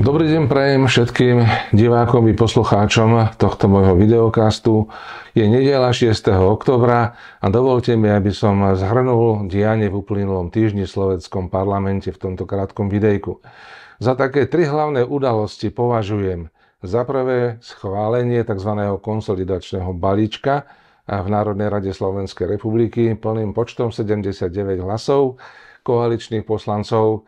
Dobrý deň prajem všetkým divákom i poslucháčom tohto môjho videokastu. Je nedeľa 6. októbra a dovolte mi, aby som zhrnul dianie v uplynulom týždni v slovenskom parlamente v tomto krátkom videjku. Za také tri hlavné udalosti považujem za prvé schválenie tzv. Konsolidačného balíčka v Národnej rade Slovenskej republiky plným počtom 79 hlasov koaličných poslancov.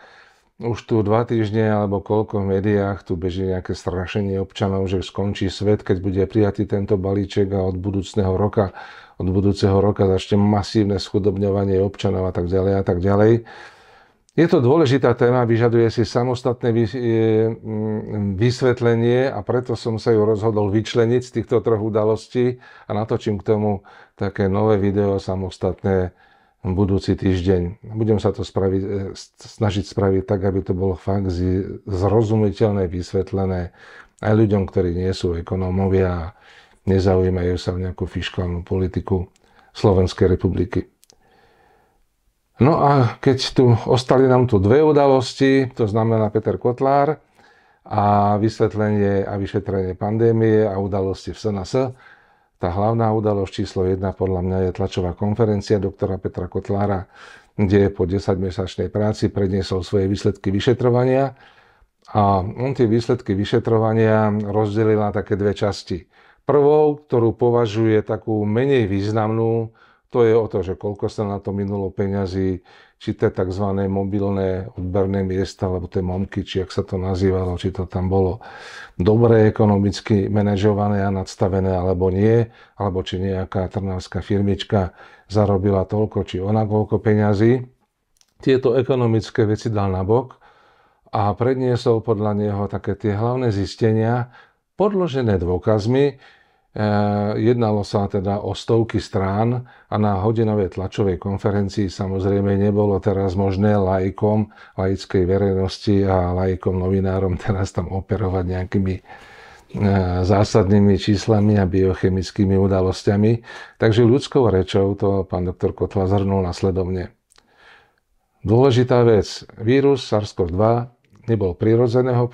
Už tu 2 týždne alebo koľko v médiách tu beží nejaké strašenie občanov, že skončí svet, keď bude prijatý tento balíček a od budúceho roka začne masívne schudobňovanie občanov a tak ďalej a tak ďalej. Je to dôležitá téma, vyžaduje si samostatné vysvetlenie a preto som sa ju rozhodol vyčleniť z týchto troch udalostí a natočím k tomu také nové video samostatné budúci týždeň. Budem sa to snažiť spraviť tak, aby to bolo fakt zrozumiteľné, vysvetlené aj ľuďom, ktorí nie sú ekonómovia a nezaujímajú sa o nejakú fiškálnu politiku Slovenskej republiky. No a keď tu ostali nám tu dve udalosti, to znamená Peter Kotlár a vysvetlenie a vyšetrenie pandémie a udalosti v SNS. Tá hlavná udalosť číslo 1 podľa mňa je tlačová konferencia doktora Petra Kotlára, kde po 10-mesačnej práci predniesol svoje výsledky vyšetrovania a on tie výsledky vyšetrovania rozdelil na také dve časti. Prvou, ktorú považuje takú menej významnú, to je o to, že koľko sa na to minulo peňazí, či tie tzv. Mobilné odberné miesta, alebo tie momky, či jak sa to nazývalo, či to tam bolo dobre ekonomicky manažované a nadstavené, alebo nie, alebo či nejaká trnavská firmička zarobila toľko, či ona koľko peňazí. Tieto ekonomické veci dal nabok a predniesol podľa neho také tie hlavné zistenia, podložené dôkazmi. Jednalo sa teda o stovky strán a na hodinovej tlačovej konferencii samozrejme nebolo teraz možné laikom, laickej verejnosti a laikom novinárom teraz tam operovať nejakými zásadnými číslami a biochemickými udalosťami. Takže ľudskou rečou to pán doktor Kotlár zhrnul nasledovne. Dôležitá vec, vírus SARS-CoV-2 nebol prirodzeného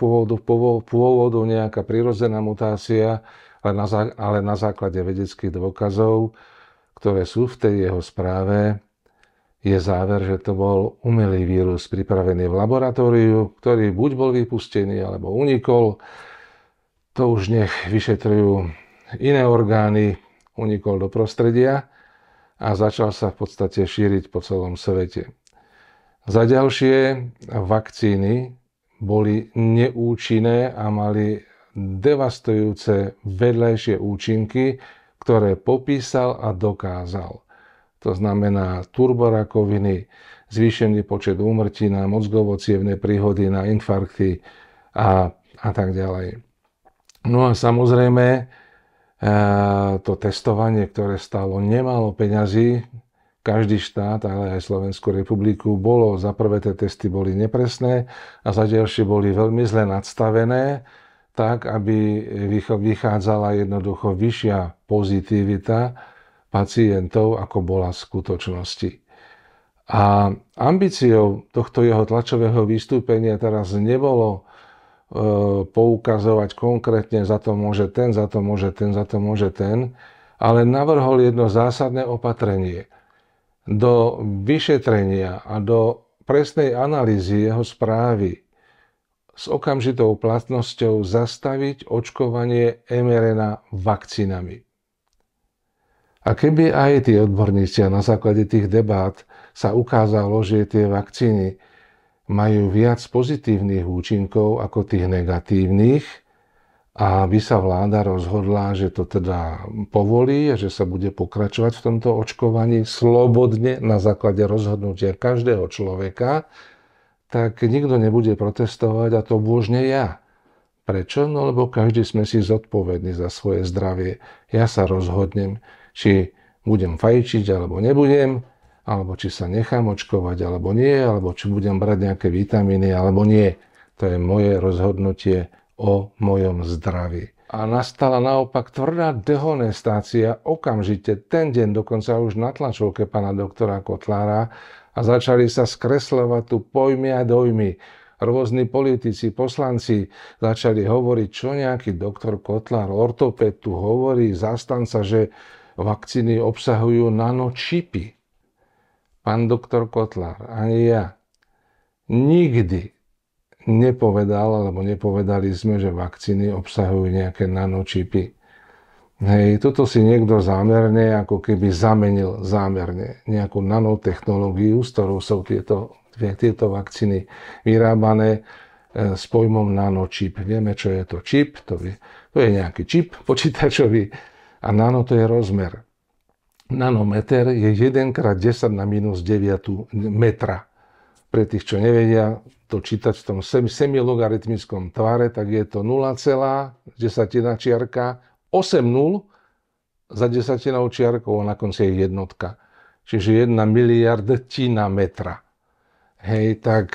pôvodu, nejaká prirodzená mutácia, ale na základe vedeckých dôkazov, ktoré sú v tej jeho správe, je záver, že to bol umelý vírus pripravený v laboratóriu, ktorý buď bol vypustený, alebo unikol. To už nech vyšetrujú iné orgány, unikol do prostredia a začal sa v podstate šíriť po celom svete. Za ďalšie, vakcíny boli neúčinné a mali devastujúce vedľajšie účinky, ktoré popísal a dokázal. To znamená turborakoviny, zvýšený počet úmrtí na mozgovo-cievne príhody, na infarkty a tak ďalej. No a samozrejme to testovanie, ktoré stálo nemálo peňazí, každý štát, ale aj Slovenskú republiku, bolo, za prvé tie testy boli nepresné a za ďalšie boli veľmi zle nadstavené, tak, aby vychádzala jednoducho vyššia pozitivita pacientov, ako bola v skutočnosti. A ambíciou tohto jeho tlačového vystúpenia teraz nebolo poukazovať konkrétne za to môže ten, za to môže ten, za to môže ten, ale navrhol jedno zásadné opatrenie. Do vyšetrenia a do presnej analýzy jeho správy s okamžitou platnosťou zastaviť očkovanie mRNA vakcínami. A keby aj tí odborníci a na základe tých debát sa ukázalo, že tie vakcíny majú viac pozitívnych účinkov ako tých negatívnych a by sa vláda rozhodla, že to teda povolí a že sa bude pokračovať v tomto očkovaní slobodne na základe rozhodnutia každého človeka, tak nikto nebude protestovať a to božne ja. Prečo? No lebo každý sme si zodpovední za svoje zdravie. Ja sa rozhodnem, či budem fajčiť alebo nebudem, alebo či sa nechám očkovať alebo nie, alebo či budem brať nejaké vitamíny alebo nie. To je moje rozhodnutie o mojom zdraví. A nastala naopak tvrdá dehonestácia okamžite ten deň, dokonca už na tlačovke pána doktora Kotlára, a začali sa skresľovať tu pojmy a dojmy. rôzni politici, poslanci začali hovoriť, čo nejaký doktor Kotlár, ortopéd tu hovorí, zástanca, že vakcíny obsahujú nanočipy. Pán doktor Kotlár, ani ja nikdy nepovedal, alebo nepovedali sme, že vakcíny obsahujú nejaké nanočipy. Hej, toto si niekto zámerne, ako keby zamenil zámerne nejakú nanotechnológiu, s ktorou sú tieto vakcíny vyrábané s pojmom nanočip. Vieme, čo je to čip, to je nejaký čip počítačový a nano to je rozmer. Nanometer je 1x10⁻⁹ metra. Pre tých, čo nevedia to čítať v tom semilogaritmickom tvare, tak je to 0,10 čiarka 8 0 za desatinou čiarkou a na konci je jednotka. Čiže 1 miliardetina metra. Hej, tak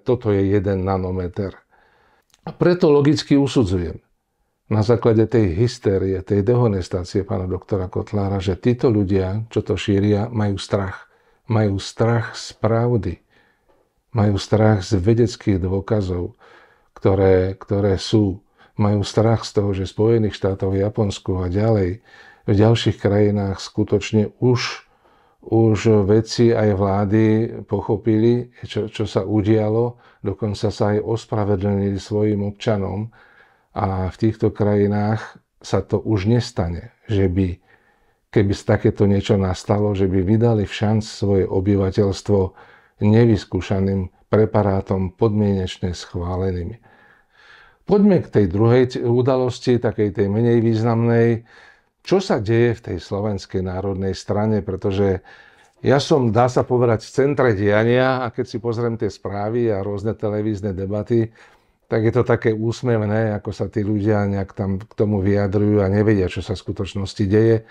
toto je 1 nanometer. A preto logicky usudzujem na základe tej hystérie, tej dehonestácie pána doktora Kotlára, že títo ľudia, čo to šíria, majú strach. Majú strach z pravdy. Majú strach z vedeckých dôkazov, ktoré sú. Majú strach z toho, že v Spojených štátoch, Japonsku a ďalej, v ďalších krajinách skutočne už vedci aj vlády pochopili, čo sa udialo, dokonca sa aj ospravedlnili svojim občanom a v týchto krajinách sa to už nestane, že by, keby takéto niečo nastalo, že by vydali všanc svoje obyvateľstvo nevyskúšaným preparátom podmienečne schválenými. Poďme k tej druhej udalosti, takej tej menej významnej. Čo sa deje v tej Slovenskej národnej strane, pretože ja som, dá sa povedať, v centre diania a keď si pozriem tie správy a rôzne televízne debaty, tak je to také úsmevné, ako sa tí ľudia nejak tam k tomu vyjadrujú a nevedia, čo sa v skutočnosti deje.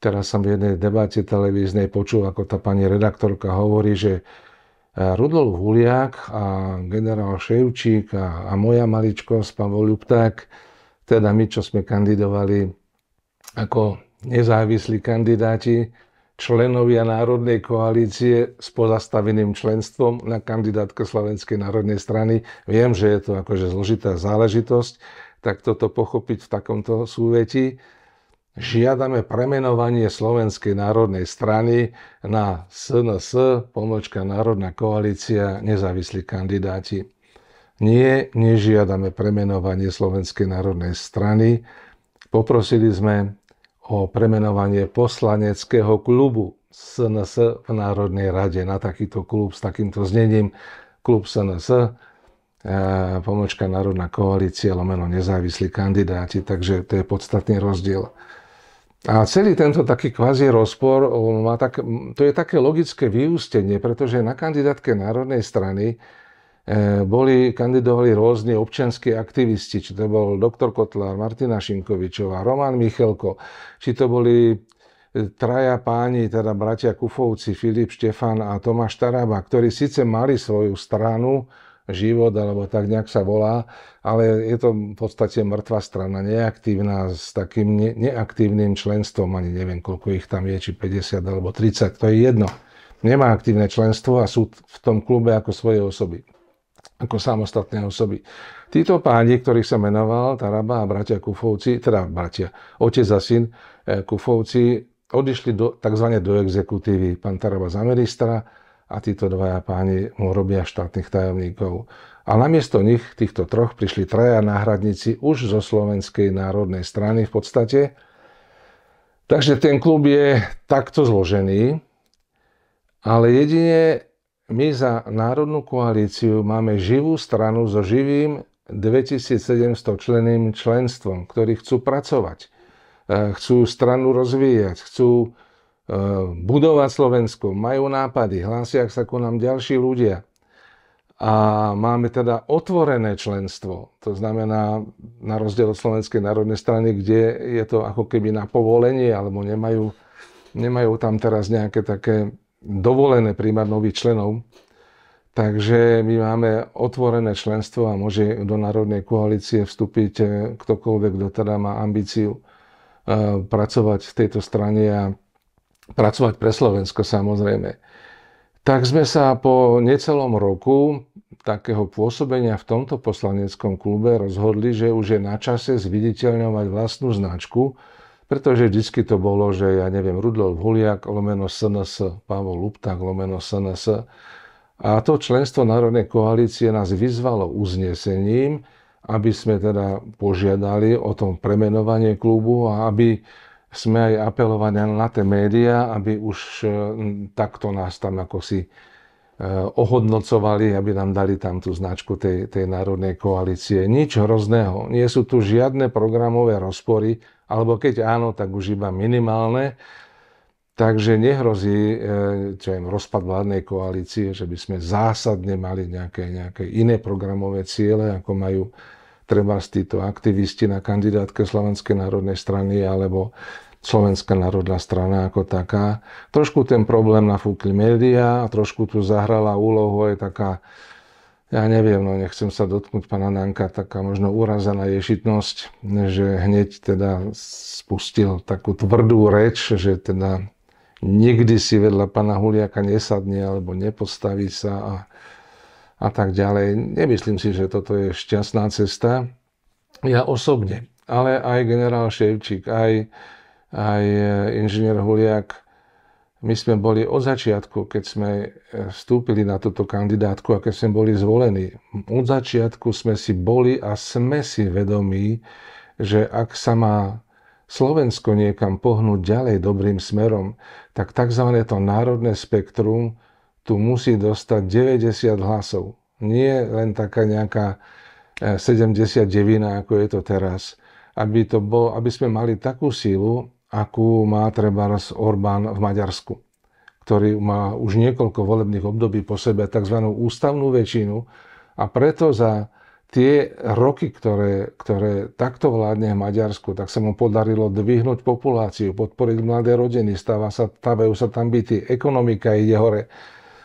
Teraz som v jednej debate televíznej počul, ako tá pani redaktorka hovorí, že Rudolf Huliak a generál Ševčík a moja maličkosť, Pavol Ľupták, teda my, čo sme kandidovali ako nezávislí kandidáti, členovia Národnej koalície s pozastaveným členstvom na kandidátke Slovenskej národnej strany. Viem, že je to akože zložitá záležitosť, tak toto pochopiť v takomto súvetí. Žiadame premenovanie Slovenskej národnej strany na SNS, Národná koalícia, nezávislí kandidáti. Nie, nežiadame premenovanie Slovenskej národnej strany. Poprosili sme o premenovanie poslaneckého klubu SNS v Národnej rade na takýto klub s takýmto znením. Klub SNS, Národná koalícia, nezávislí kandidáti. Takže to je podstatný rozdiel. A celý tento taký kvázi rozpor, to je také logické vyústenie, pretože na kandidátke Národnej strany kandidovali rôzni občianski aktivisti, či to bol doktor Kotlár, Martina Šimkovičová, Roman Michelko, či to boli traja páni, teda bratia Kufovci, Filip Štefan a Tomáš Taraba, ktorí síce mali svoju stranu, Život, alebo tak nejak sa volá, ale je to v podstate mŕtva strana, neaktívna, s takým neaktívnym členstvom, ani neviem, koľko ich tam je, či 50 alebo 30, to je jedno. Nemá aktívne členstvo a sú v tom klube ako svoje osoby, ako samostatné osoby. Títo páni, ktorých sa menoval, Taraba a bratia Kufovci, teda bratia, otec a syn Kufovci, odišli takzvané do exekutívy. Pán Taraba za ministra a títo dvaja páni mu robia štátnych tajomníkov. A namiesto nich, týchto troch, prišli traja náhradníci už zo Slovenskej národnej strany v podstate. Takže ten klub je takto zložený, ale jedine my za Národnú koalíciu máme živú stranu so živým 2700 členným členstvom, ktorí chcú pracovať, chcú stranu rozvíjať, chcú budovať Slovensku, majú nápady, hlásia sa ku nám ďalší ľudia. A máme teda otvorené členstvo, to znamená na rozdiel od Slovenskej národnej strany, kde je to ako keby na povolenie, alebo nemajú tam teraz nejaké také dovolené príjmať nových členov. Takže my máme otvorené členstvo a môže do Národnej koalície vstúpiť ktokoľvek, kto teda má ambíciu pracovať v tejto strane a pracovať pre Slovensko samozrejme. Tak sme sa po necelom roku, takého pôsobenia v tomto poslaneckom klube rozhodli, že už je na čase zviditeľňovať vlastnú značku, pretože vždycky to bolo, že ja neviem, Rudolf Huliak lomeno SNS, Pavol Lupták lomeno SNS. A to členstvo Národnej koalície nás vyzvalo uznesením, aby sme teda požiadali o tom premenovanie klubu a aby sme aj apelovali na tie médiá, aby už takto nás tam ako si ohodnocovali, aby nám dali tam tú značku tej Národnej koalície. Nič hrozného. Nie sú tu žiadne programové rozpory, alebo keď áno, tak už iba minimálne. Takže nehrozí rozpad vládnej koalície, že by sme zásadne mali nejaké iné programové ciele, ako majú treba títo aktivisti na kandidátke Slovenskej národnej strany alebo Slovenská národná strana ako taká. Trošku ten problém nafúkli médiá a trošku tu zahrala úlohu aj taká, ja neviem, no nechcem sa dotknúť pána Danka, taká možno urazená ješitnosť, že hneď teda spustil takú tvrdú reč, že teda nikdy si vedľa pána Huliaka nesadne alebo nepostaví sa a tak ďalej. Nemyslím si, že toto je šťastná cesta. Ja osobne, ale aj generál Ševčík, aj inžinier Huliak, my sme boli od začiatku, keď sme vstúpili na túto kandidátku a keď sme boli zvolení, od začiatku sme si boli a sme si vedomí, že ak sa má Slovensko niekam pohnúť ďalej dobrým smerom, tak tzv. To národné spektrum tu musí dostať 90 hlasov. Nie len taká nejaká 79, ako je to teraz. Aby sme mali takú sílu, akú má trebárs Orbán v Maďarsku, ktorý má už niekoľko volebných období po sebe tzv. Ústavnú väčšinu a preto za tie roky, ktoré takto vládne v Maďarsku, tak sa mu podarilo dvihnúť populáciu, podporiť mladé rodiny, stávajú sa tam byty, ekonomika ide hore.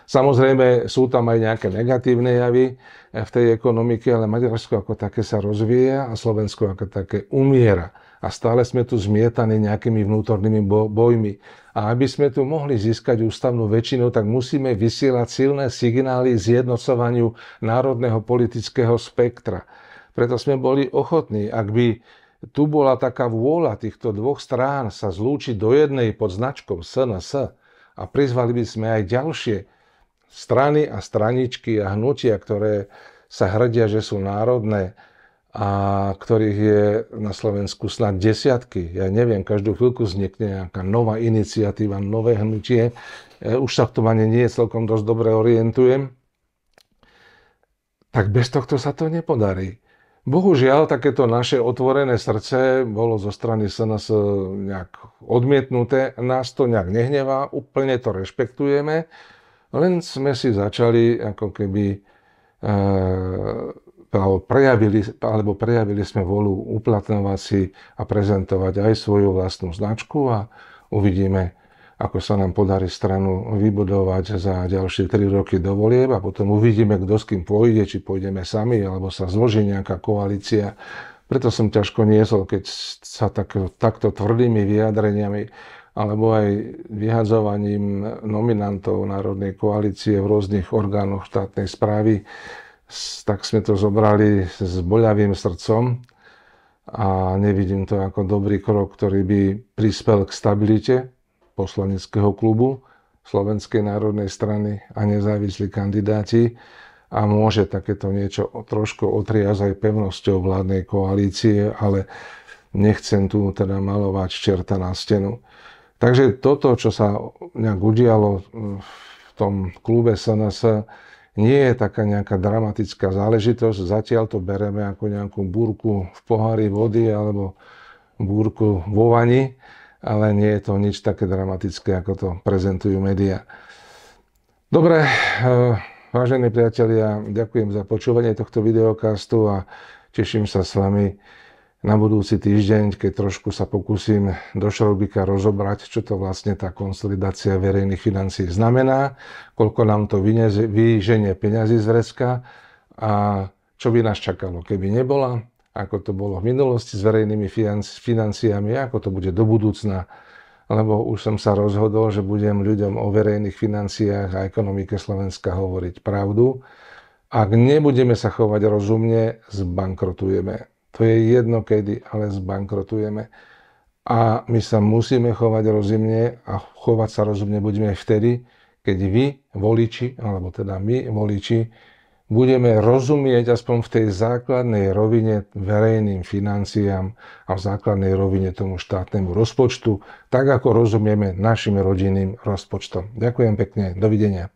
Samozrejme sú tam aj nejaké negatívne javy v tej ekonomike, ale Maďarsko ako také sa rozvíja a Slovensko ako také umiera. A stále sme tu zmietaní nejakými vnútornými bojmi. A aby sme tu mohli získať ústavnú väčšinu, tak musíme vysielať silné signály zjednocovaniu národného politického spektra. Preto sme boli ochotní, ak by tu bola taká vôľa týchto dvoch strán sa zlúčiť do jednej pod značkou SNS a prizvali by sme aj ďalšie strany a straničky a hnutia, ktoré sa hrdia, že sú národné, a ktorých je na Slovensku snad desiatky. Ja neviem, každú chvíľku vznikne nejaká nová iniciatíva, nové hnutie. Už sa v tom ani nie celkom dosť dobre orientujem. Tak bez tohto sa to nepodarí. Bohužiaľ, takéto naše otvorené srdce bolo zo strany SNS nejak odmietnuté. Nás to nejak nehnevá, úplne to rešpektujeme. Len sme si začali ako keby prejavili sme vôľu uplatňovať si a prezentovať aj svoju vlastnú značku a uvidíme, ako sa nám podarí stranu vybudovať za ďalšie 3 roky do volieb a potom uvidíme, kto s kým pôjde, či pôjdeme sami, alebo sa zloží nejaká koalícia. Preto som ťažko niesol, keď sa takto tvrdými vyjadreniami alebo aj vyhadzovaním nominantov Národnej koalície v rôznych orgánoch štátnej správy, tak sme to zobrali s boľavým srdcom a nevidím to ako dobrý krok, ktorý by prispel k stabilite poslaneckého klubu Slovenskej národnej strany a nezávislí kandidáti a môže takéto niečo trošku otriasť aj pevnosťou vládnej koalície, ale nechcem tu teda malovať čerta na stenu. Takže toto, čo sa nejak udialo v tom klube SNS, nie je taká nejaká dramatická záležitosť. Zatiaľ to bereme ako nejakú búrku v pohári vody alebo búrku vo vani, ale nie je to nič také dramatické, ako to prezentujú médiá. Dobre, vážení priatelia, ďakujem za počúvanie tohto videokastu a teším sa s vami na budúci týždeň, keď trošku sa pokúsim do šrobíka rozobrať, čo to vlastne tá konsolidácia verejných financií znamená, koľko nám to vyženie peňazí z vrecka a čo by nás čakalo, keby nebola, ako to bolo v minulosti s verejnými financiami, ako to bude do budúcna, lebo už som sa rozhodol, že budem ľuďom o verejných financiách a ekonomike Slovenska hovoriť pravdu Ak nebudeme sa chovať rozumne, zbankrotujeme. To je jedno kedy, ale zbankrotujeme. A my sa musíme chovať rozumne a chovať sa rozumne budeme aj vtedy, keď vy, voliči, alebo teda my, voliči, budeme rozumieť aspoň v tej základnej rovine verejným financiám a v základnej rovine tomu štátnemu rozpočtu, tak ako rozumieme našim rodinným rozpočtom. Ďakujem pekne, dovidenia.